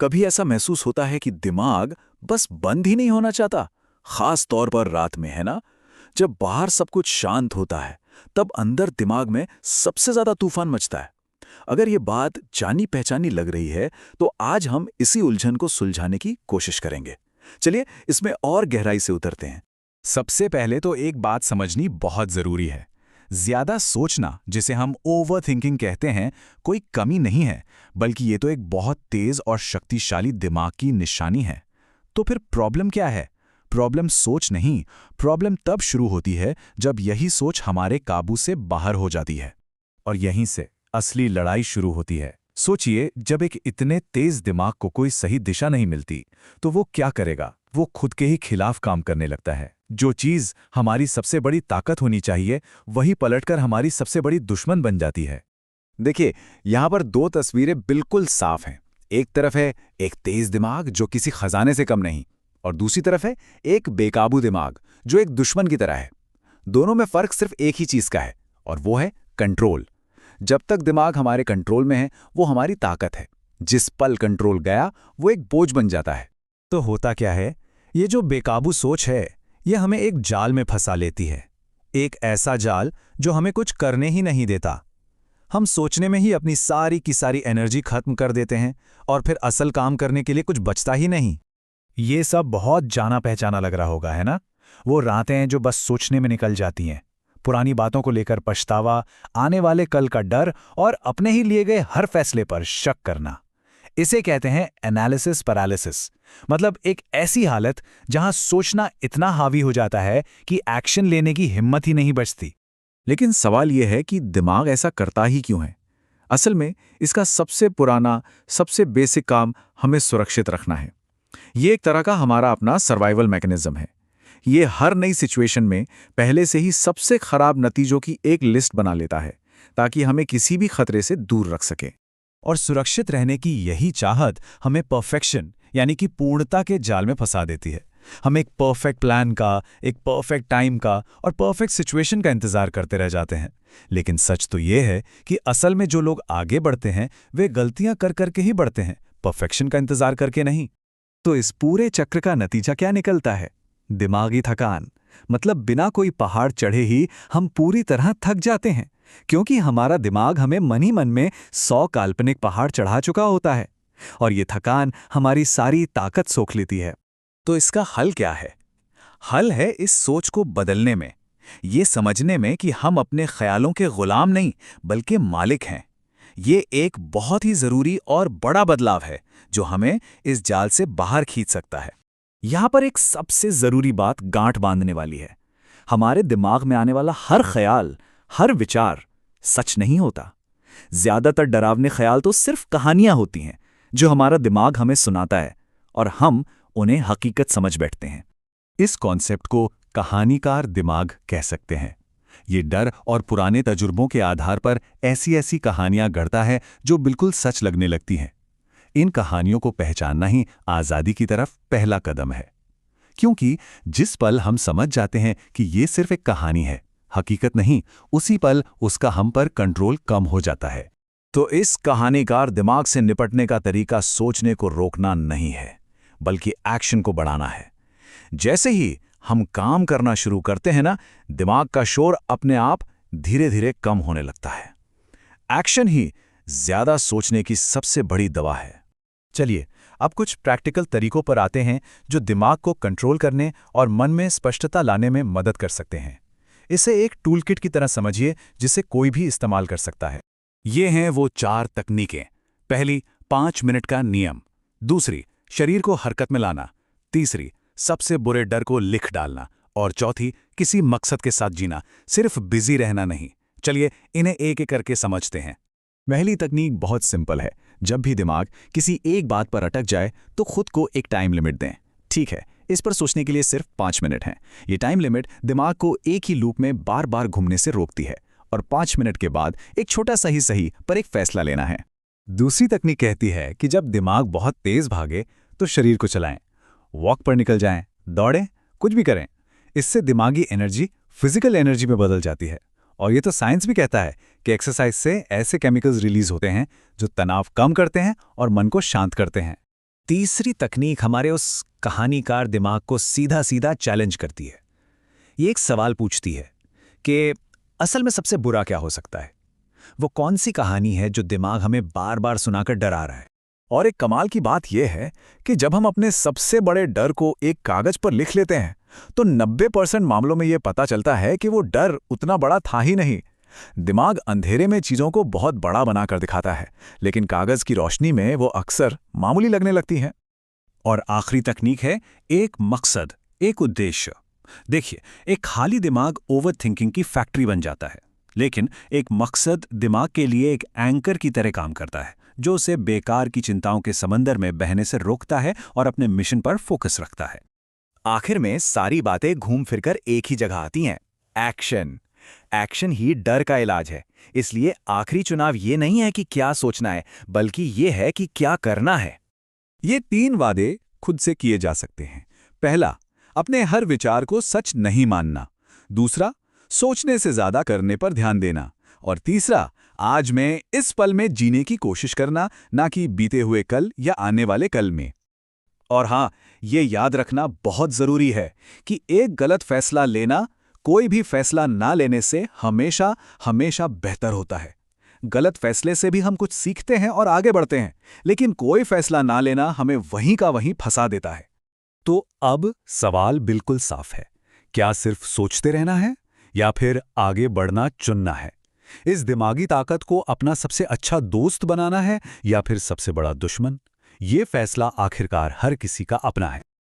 कभी ऐसा महसूस होता है कि दिमाग बस बंद ही नहीं होना चाहता, खास तौर पर रात में, है ना? जब बाहर सब कुछ शांत होता है, तब अंदर दिमाग में सबसे ज्यादा तूफान मचता है। अगर ये बात जानी पहचानी लग रही है, तो आज हम इसी उलझन को सुलझाने की कोशिश करेंगे। चलिए इसमें और गहराई से उतरते हैं। सबसे पहले तो एक बात समझनी बहुत जरूरी है। ज्यादा सोचना, जिसे हम ओवर थिंकिंग कहते हैं, कोई कमी नहीं है, बल्कि ये तो एक बहुत तेज और शक्तिशाली दिमाग की निशानी है। तो फिर प्रॉब्लम क्या है? प्रॉब्लम सोच नहीं, प्रॉब्लम तब शुरू होती है जब यही सोच हमारे काबू से बाहर हो जाती है। और यहीं से असली लड़ाई शुरू होती है। सोचिए, जब एक इतने तेज दिमाग को कोई सही दिशा नहीं मिलती, तो वो क्या करेगा? वो खुद के ही खिलाफ काम करने लगता है। जो चीज हमारी सबसे बड़ी ताकत होनी चाहिए, वही पलटकर हमारी सबसे बड़ी दुश्मन बन जाती है। देखिए, यहाँ पर दो तस्वीरें बिल्कुल साफ हैं। एक तरफ है एक तेज दिमाग जो किसी खजाने से कम नहीं, और दूसरी तरफ है एक बेकाबू दिमाग जो एक दुश्मन की तरह है। दोनों में फर्क सिर्फ एक ही चीज का है, और वो है कंट्रोल। जब तक दिमाग हमारे कंट्रोल में है, वो हमारी ताकत है। जिस पल कंट्रोल गया, वो एक बोझ बन जाता है। तो होता क्या है? ये जो बेकाबू सोच है, ये हमें एक जाल में फंसा लेती है। एक ऐसा जाल जो हमें कुछ करने ही नहीं देता। हम सोचने में ही अपनी सारी की सारी एनर्जी खत्म कर देते हैं, और फिर असल काम करने के लिए कुछ बचता ही नहीं। ये सब बहुत जाना पहचाना लग रहा होगा, है ना? वो रातें हैं जो बस सोचने में निकल जाती हैं। पुरानी बातों को लेकर पछतावा, आने वाले कल का डर, और अपने ही लिए गए हर फैसले पर शक करना। इसे कहते हैं एनालिसिस पैरालिसिस। मतलब एक ऐसी हालत जहां सोचना इतना हावी हो जाता है कि एक्शन लेने की हिम्मत ही नहीं बचती। लेकिन सवाल यह है कि दिमाग ऐसा करता ही क्यों है? असल में इसका सबसे पुराना, सबसे बेसिक काम हमें सुरक्षित रखना है। ये एक तरह का हमारा अपना सर्वाइवल मैकेनिज्म है। ये हर नई सिचुएशन में पहले से ही सबसे खराब नतीजों की एक लिस्ट बना लेता है, ताकि हमें किसी भी खतरे से दूर रख सके। और सुरक्षित रहने की यही चाहत हमें परफेक्शन, यानी कि पूर्णता के जाल में फंसा देती है। हम एक परफेक्ट प्लान का, एक परफेक्ट टाइम का और परफेक्ट सिचुएशन का इंतजार करते रह जाते हैं। लेकिन सच तो ये है कि असल में जो लोग आगे बढ़ते हैं, वे गलतियां कर करके ही बढ़ते हैं, परफेक्शन का इंतजार करके नहीं। तो इस पूरे चक्र का नतीजा क्या निकलता है? दिमागी थकान। मतलब बिना कोई पहाड़ चढ़े ही हम पूरी तरह थक जाते हैं, क्योंकि हमारा दिमाग हमें मन ही मन में 100 काल्पनिक पहाड़ चढ़ा चुका होता है, और ये थकान हमारी सारी ताकत सोख लेती है। तो इसका हल क्या है? हल है इस सोच को बदलने में, ये समझने में कि हम अपने ख्यालों के गुलाम नहीं, बल्कि मालिक हैं। ये एक बहुत ही जरूरी और बड़ा बदलाव है जो हमें इस जाल से बाहर खींच सकता है। यहां पर एक सबसे जरूरी बात गांठ बांधने वाली है। हमारे दिमाग में आने वाला हर ख्याल, हर विचार सच नहीं होता। ज्यादातर डरावने ख्याल तो सिर्फ कहानियां होती हैं जो हमारा दिमाग हमें सुनाता है, और हम उन्हें हकीकत समझ बैठते हैं। इस कॉन्सेप्ट को कहानीकार दिमाग कह सकते हैं। ये डर और पुराने तजुर्बों के आधार पर ऐसी ऐसी कहानियां गढ़ता है जो बिल्कुल सच लगने लगती हैं। इन कहानियों को पहचानना ही आज़ादी की तरफ पहला कदम है, क्योंकि जिस पल हम समझ जाते हैं कि ये सिर्फ एक कहानी है, हकीकत नहीं, उसी पल उसका हम पर कंट्रोल कम हो जाता है। तो इस कहानीकार दिमाग से निपटने का तरीका सोचने को रोकना नहीं है, बल्कि एक्शन को बढ़ाना है। जैसे ही हम काम करना शुरू करते हैं ना, दिमाग का शोर अपने आप धीरे धीरे कम होने लगता है। एक्शन ही ज्यादा सोचने की सबसे बड़ी दवा है। चलिए अब कुछ प्रैक्टिकल तरीकों पर आते हैं जो दिमाग को कंट्रोल करने और मन में स्पष्टता लाने में मदद कर सकते हैं। इसे एक टूल किट की तरह समझिए जिसे कोई भी इस्तेमाल कर सकता है। ये हैं वो 4 तकनीकें। पहली, 5 मिनट का नियम। दूसरी, शरीर को हरकत में लाना। तीसरी, सबसे बुरे डर को लिख डालना। और चौथी, किसी मकसद के साथ जीना, सिर्फ बिजी रहना नहीं। चलिए इन्हें एक एक करके समझते हैं। पहली तकनीक बहुत सिंपल है। जब भी दिमाग किसी एक बात पर अटक जाए तो खुद को एक टाइम लिमिट दें। ठीक है, इस पर सोचने के लिए सिर्फ 5 मिनट हैं। ये टाइम लिमिट दिमाग को एक ही लूप में बार बार घूमने से रोकती है, और 5 मिनट के बाद एक छोटा सही पर एक फैसला लेना है। दूसरी तकनीक कहती है कि जब दिमाग बहुत तेज भागे तो शरीर को चलाएं, वॉक पर निकल जाएं, दौड़ें, कुछ भी करें। इससे दिमागी एनर्जी फिजिकल एनर्जी में बदल जाती है। और ये तो साइंस भी कहता है कि एक्सरसाइज से ऐसे केमिकल्स रिलीज होते हैं जो तनाव कम करते हैं और मन को शांत करते हैं। तीसरी तकनीक हमारे उस कहानीकार दिमाग को सीधा सीधा चैलेंज करती है। ये एक सवाल पूछती है कि असल में सबसे बुरा क्या हो सकता है। वो कौन सी कहानी है जो दिमाग हमें बार बार सुनाकर डरा रहा है। और एक कमाल की बात यह है कि जब हम अपने सबसे बड़े डर को एक कागज पर लिख लेते हैं तो 90% मामलों में यह पता चलता है कि वो डर उतना बड़ा था ही नहीं। दिमाग अंधेरे में चीजों को बहुत बड़ा बनाकर दिखाता है, लेकिन कागज की रोशनी में वो अक्सर मामूली लगने लगती हैं। और आखिरी तकनीक है एक मकसद, एक उद्देश्य। देखिए, एक खाली दिमाग ओवर थिंकिंग की फैक्ट्री बन जाता है, लेकिन एक मकसद दिमाग के लिए एक एंकर की तरह काम करता है, जो उसे बेकार की चिंताओं के समंदर में बहने से रोकता है और अपने मिशन पर फोकस रखता है। आखिर में सारी बातें घूम फिरकर एक ही जगह आती हैं, एक्शन। एक्शन ही डर का इलाज है। इसलिए आखिरी चुनाव ये नहीं है कि क्या सोचना है, बल्कि ये है कि क्या करना है। ये 3 वादे खुद से किए जा सकते हैं। पहला, अपने हर विचार को सच नहीं मानना। दूसरा, सोचने से ज्यादा करने पर ध्यान देना। और तीसरा, आज में इस पल में जीने की कोशिश करना, ना कि बीते हुए कल या आने वाले कल में। और हाँ, ये याद रखना बहुत जरूरी है कि एक गलत फैसला लेना कोई भी फैसला ना लेने से हमेशा हमेशा बेहतर होता है। गलत फैसले से भी हम कुछ सीखते हैं और आगे बढ़ते हैं, लेकिन कोई फैसला ना लेना हमें वहीं का वहीं फंसा देता है। तो अब सवाल बिल्कुल साफ है, क्या सिर्फ सोचते रहना है या फिर आगे बढ़ना चुनना है? इस दिमागी ताकत को अपना सबसे अच्छा दोस्त बनाना है या फिर सबसे बड़ा दुश्मन? ये फैसला आखिरकार हर किसी का अपना है।